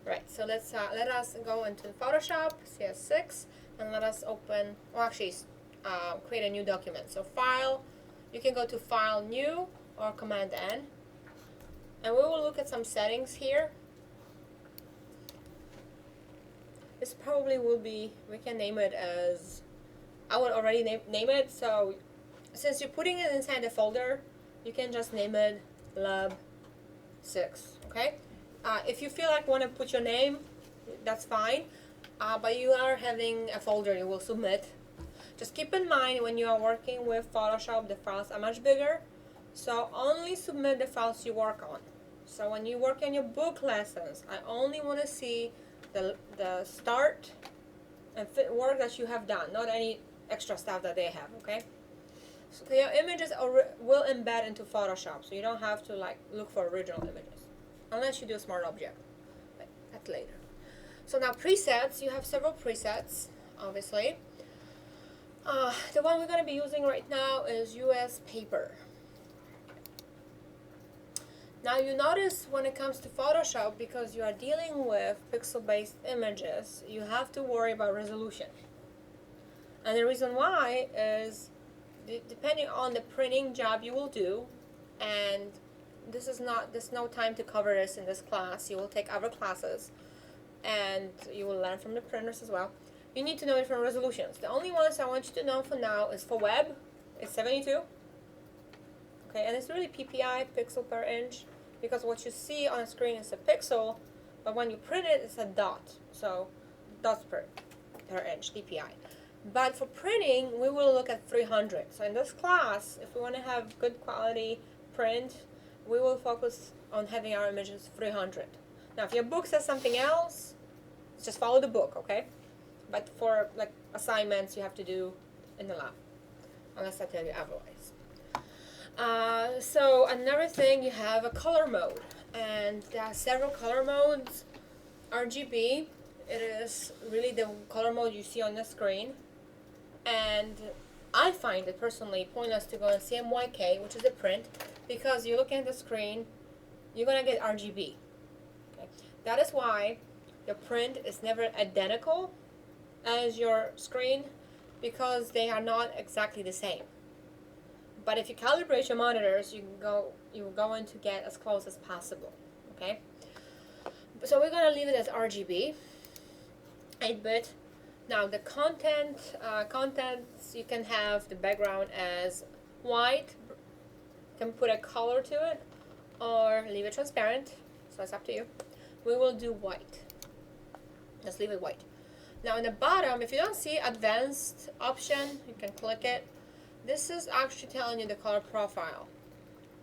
Right, so let us go into Photoshop, CS6, and let us open, well actually, create a new document. So File, you can go to File, New, or Command N. And we will look at some settings here. This probably will be, we can name it as, I would already name it, so since you're putting it inside the folder, you can just name it Lab 6, okay? If you feel like want to put your name, that's fine, but you are having a folder you will submit. Just keep in mind when you are working with Photoshop, the files are much bigger, so only submit the files you work on. So when you work on your book lessons, I only want to see the start and work that you have done, not any extra stuff that they have, okay? So your images will embed into Photoshop, so you don't have to like look for original images, unless you do a smart object, but that's later. So now presets, you have several presets, obviously. The one we're going to be using right now is US Paper. Now you notice when it comes to Photoshop, because you are dealing with pixel-based images, you have to worry about resolution. And the reason why is depending on the printing job you will do, and there's no time to cover this in this class. You will take other classes and you will learn from the printers as well. You need to know different resolutions. The only ones I want you to know for now is for web, it's 72. Okay, and it's really PPI, pixel per inch, because what you see on the screen is a pixel, but when you print it, it's a dot. So dots per inch, DPI. But for printing, we will look at 300. So in this class, if we want to have good quality print, we will focus on having our images 300. Now, if your book says something else, just follow the book, okay? But for like assignments, you have to do in the lab, unless I tell you otherwise. So another thing, you have a color mode, and there are several color modes. RGB, it is really the color mode you see on the screen, and I find it personally pointless to go in CMYK, which is a print, because you're looking at the screen, you're gonna get RGB. Okay? That is why your print is never identical as your screen, because they are not exactly the same. But if you calibrate your monitors, you're going to get as close as possible. Okay. So we're gonna leave it as RGB, 8-bit. Now the contents you can have the background as white. You can put a color to it, or leave it transparent. So it's up to you. We will do white. Just leave it white. Now in the bottom, if you don't see advanced option, you can click it. This is actually telling you the color profile.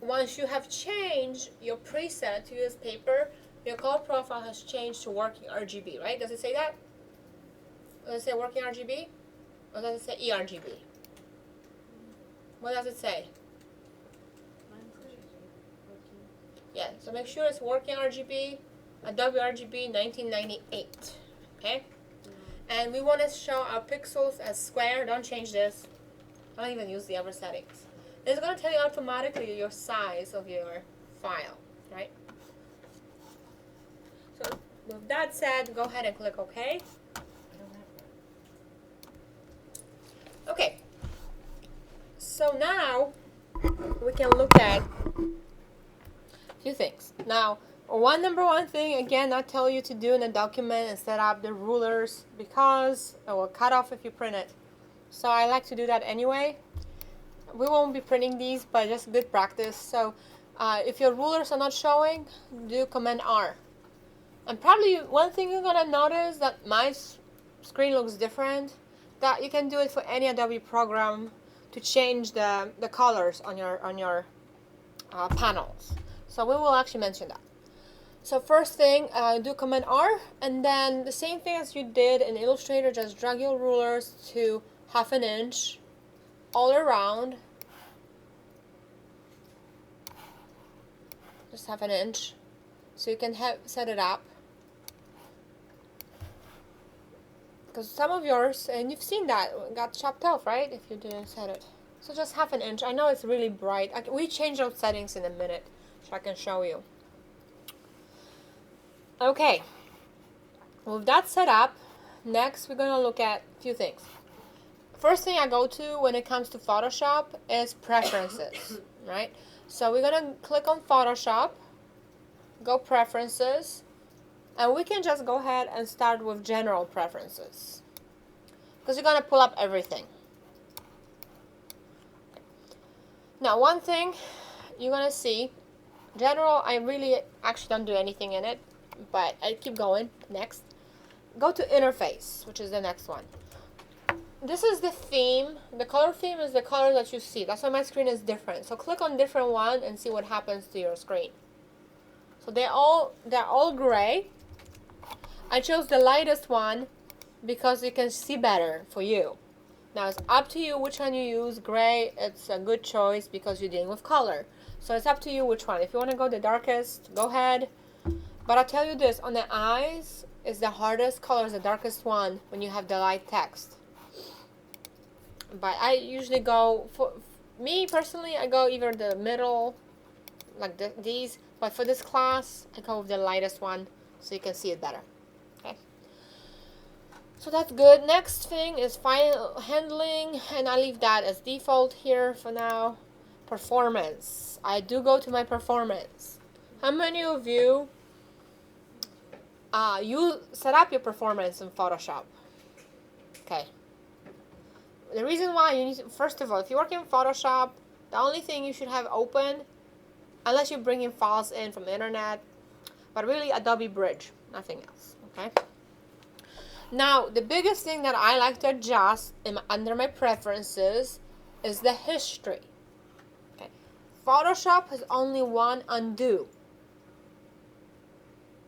Once you have changed your preset to US Paper, your color profile has changed to working RGB, right? Does it say that? Does it say working RGB? Or does it say eRGB? What does it say? Yeah, so make sure it's working RGB, Adobe RGB 1998, okay? And we want to show our pixels as square. Don't change this. Don't even use the other settings. It's going to tell you automatically your size of your file, right? So with that said, go ahead and click OK. Okay. So now we can look at a few things. Now, number one thing, again, I tell you to do in a document and set up the rulers, because it will cut off if you print it. So I like to do that anyway. We won't be printing these, but just good practice. So if your rulers are not showing, do Command R. And probably one thing you're gonna notice that my screen looks different, that you can do it for any Adobe program to change the colors on your panels. So we will actually mention that. So first thing, do Command R, and then the same thing as you did in Illustrator, just drag your rulers to 1/2 inch all around. Just 1/2 inch, so you can set it up. Because some of yours, and you've seen that, got chopped off, right? If you didn't set it. So just 1/2 inch. I know it's really bright. We change those settings in a minute, so I can show you. Okay, With that set up, next we're gonna look at a few things. First thing I go to when it comes to Photoshop is preferences, right? So we're gonna click on Photoshop, go preferences, and we can just go ahead and start with general preferences, because you're gonna pull up everything. Now, one thing you're gonna see, general, I really actually don't do anything in it, but I keep going. Next, go to interface, which is the next one. This is the theme. The color theme is the color that you see. That's why my screen is different. So click on different one and see what happens to your screen. So they're all gray. I chose the lightest one because you can see better for you. Now it's up to you which one you use. Gray, it's a good choice because you're dealing with color. So it's up to you which one. If you want to go the darkest, go ahead. But I'll tell you this, on the eyes is the hardest color, is the darkest one when you have the light text. But I usually go, for me personally, I go either the middle, like these. But for this class, I go with the lightest one so you can see it better. Okay. So that's good. Next thing is file handling, and I leave that as default here for now. Performance. I do go to my performance. How many of you you set up your performance in Photoshop? Okay. The reason why you need to, first of all, if you work in Photoshop, the only thing you should have open, unless you're bringing files in from the internet, but really Adobe Bridge, nothing else. Okay. Now, the biggest thing that I like to adjust under my preferences is the history. Okay. Photoshop has only one undo.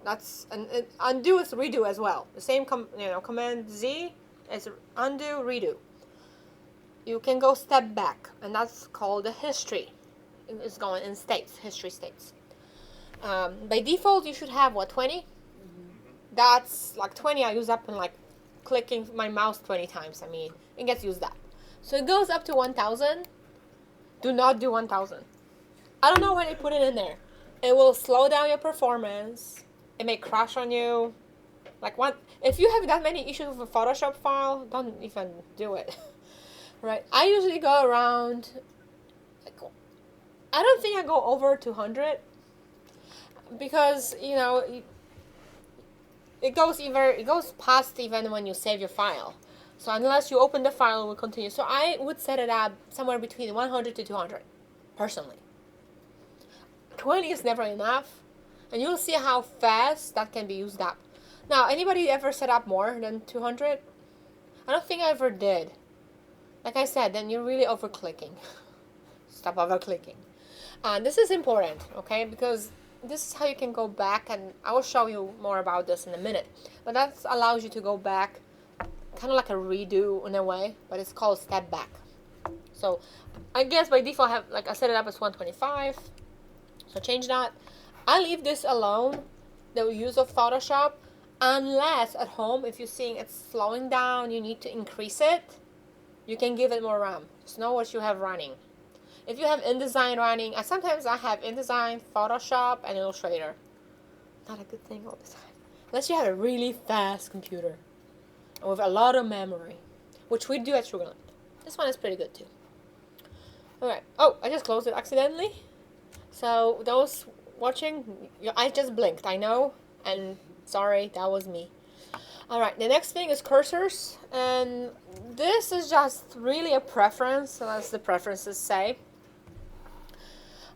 Undo is redo as well. The same Command Z is undo, redo. You can go step back, and that's called the history. It's going in states, history states. By default, you should have what, 20? That's like 20 I use up in like clicking my mouse 20 times. I mean, it gets used up. So it goes up to 1,000. Do not do 1,000. I don't know why they put it in there. It will slow down your performance. It may crash on you. Like if you have that many issues with a Photoshop file, don't even do it. Right? I usually go around, I don't think I go over 200 because, it goes past even when you save your file. So unless you open the file, it will continue. So I would set it up somewhere between 100 to 200, personally. 20 is never enough, and you'll see how fast that can be used up. Now, anybody ever set up more than 200? I don't think I ever did. Like I said, then you're really over-clicking. Stop over-clicking. This is important, okay? Because this is how you can go back, and I will show you more about this in a minute. But that allows you to go back, kind of like a redo in a way, but it's called step back. So I guess by default, I set it up as 125. So change that. I leave this alone, the use of Photoshop, unless at home, if you're seeing it's slowing down, you need to increase it. You can give it more RAM. Just know what you have running. If you have InDesign running, sometimes I have InDesign, Photoshop, and Illustrator. Not a good thing all the time. Unless you have a really fast computer and with a lot of memory, which we do at Sugarland. This one is pretty good too. Alright. Oh, I just closed it accidentally. So those watching, I just blinked, I know. And sorry, that was me. Alright, the next thing is cursors, and this is just really a preference, as the preferences say.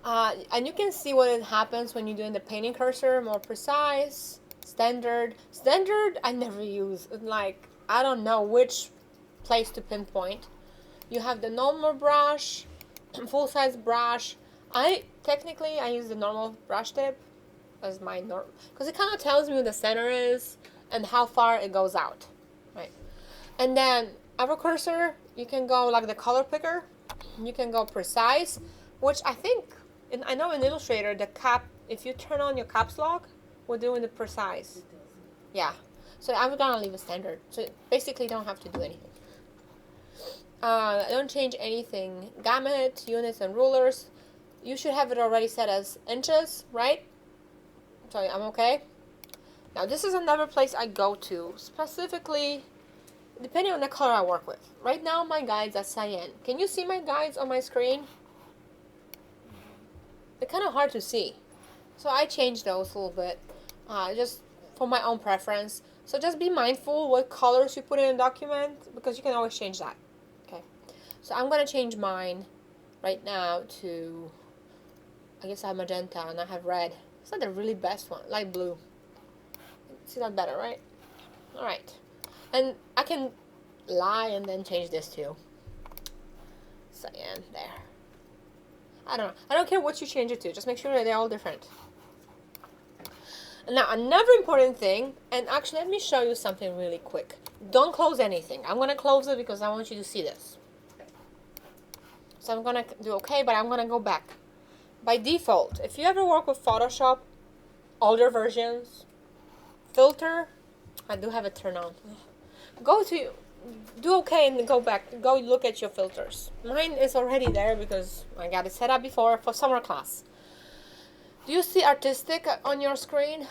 And you can see what happens when you're doing the painting cursor, more precise, standard. Standard, I never use, I don't know which place to pinpoint. You have the normal brush, full-size brush. I use the normal brush tip as my norm, because it kind of tells me where the center is and how far it goes out, right? And then our cursor, you can go like the color picker. You can go precise, which I think, I know in Illustrator, if you turn on your caps lock, we're doing the precise. Yeah. So I'm gonna leave it standard. So basically, don't have to do anything. I don't change anything. Gamut, units, and rulers. You should have it already set as inches, right? So I'm okay. Now this is another place I go to, specifically depending on the color I work with. Right now my guides are cyan. Can you see my guides on my screen? They're kind of hard to see. So I changed those a little bit, just for my own preference. So just be mindful what colors you put in a document, because you can always change that. Okay. So I'm going to change mine right now to, I guess I have magenta and I have red. It's not the really best one, light blue. See that better, right? Alright. And I can lie and then change this too. Cyan, there. I don't know. I don't care what you change it to. Just make sure that they're all different. Now, another important thing, and actually let me show you something really quick. Don't close anything. I'm going to close it because I want you to see this. So I'm going to do okay, but I'm going to go back. By default, if you ever work with Photoshop, older versions, filter, I do have it turned on. Go to, do okay and go back. Go look at your filters. Mine is already there because I got it set up before for summer class. Do you see artistic on your screen?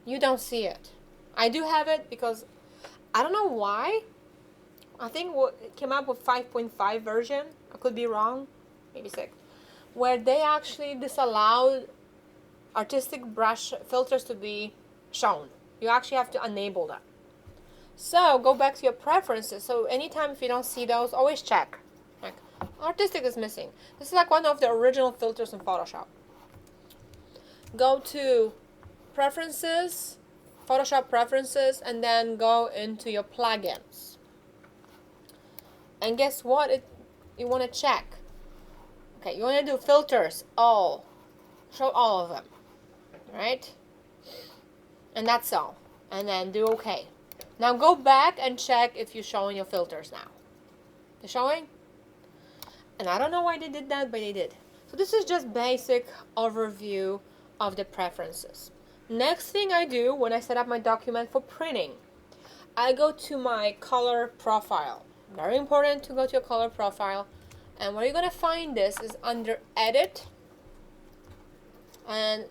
You don't see it. I do have it because I don't know why. I think it came up with 5.5 version. I could be wrong. Maybe 6. Where they actually disallowed artistic brush filters to be shown. You actually have to enable that. So go back to your preferences. So anytime if you don't see those, always check. Like artistic is missing. This is like one of the original filters in Photoshop. Go to preferences, Photoshop preferences, and then go into your plugins. And guess what? You want to check. Okay, you want to do filters, all. Show all of them. Right? And that's all. And then do okay. Now go back and check if you're showing your filters now. They're showing? And I don't know why they did that, but they did. So this is just basic overview of the preferences. Next thing I do when I set up my document for printing, I go to my color profile. Very important to go to your color profile. And where you're going to find this is under Edit. And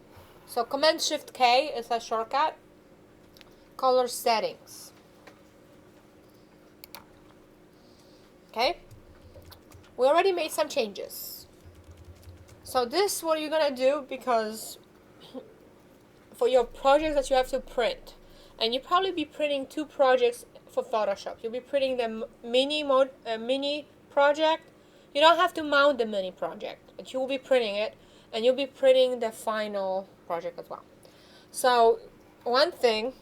so Command-Shift-K is a shortcut. Color Settings. Okay? We already made some changes. So this is what you're going to do because for your projects that you have to print, and you probably be printing 2 projects for Photoshop. You'll be printing the mini project. You don't have to mount the mini project, but you will be printing it, and you'll be printing the final project as well. So one thing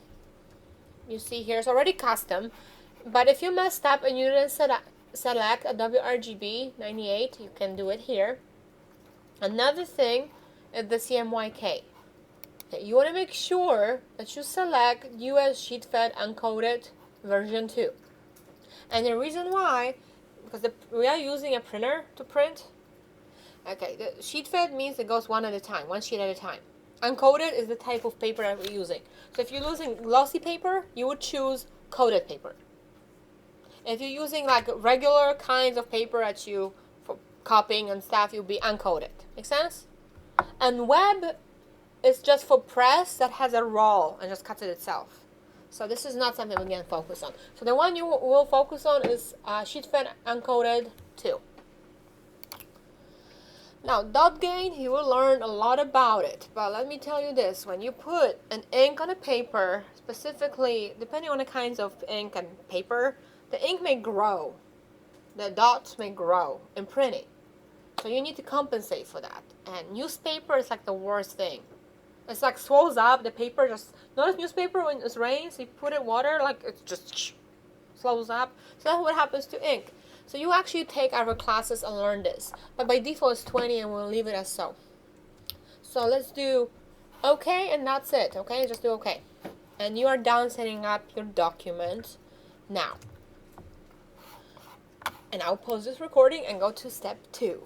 you see here is already custom, but if you messed up and you didn't select a WRGB 98, you can do it here. Another thing is the CMYK. You want to make sure that you select US sheet fed uncoated version 2. And the reason why, because we are using a printer to print. Okay, the sheet fed means it goes one at a time, one sheet at a time. Uncoated is the type of paper that we're using. So if you're using glossy paper, you would choose coated paper. If you're using like regular kinds of paper that you, for copying and stuff, you'll be uncoated. Make sense? And web is just for press that has a roll and just cuts it itself. So this is not something we can focus on. So the one you will focus on is sheet fed uncoated 2. Now dot gain, you will learn a lot about it. But let me tell you this, when you put an ink on a paper, specifically depending on the kinds of ink and paper, the ink may grow. The dots may grow in printing. So you need to compensate for that. And newspaper is like the worst thing. It's like swells up, the paper just, notice newspaper when it rains, you put it water, like it just swells up. So that's what happens to ink. So you actually take our classes and learn this. But by default it's 20 and we'll leave it as so. So let's do okay and that's it, okay? Just do okay. And you are done setting up your document now. And I'll pause this recording and go to step 2.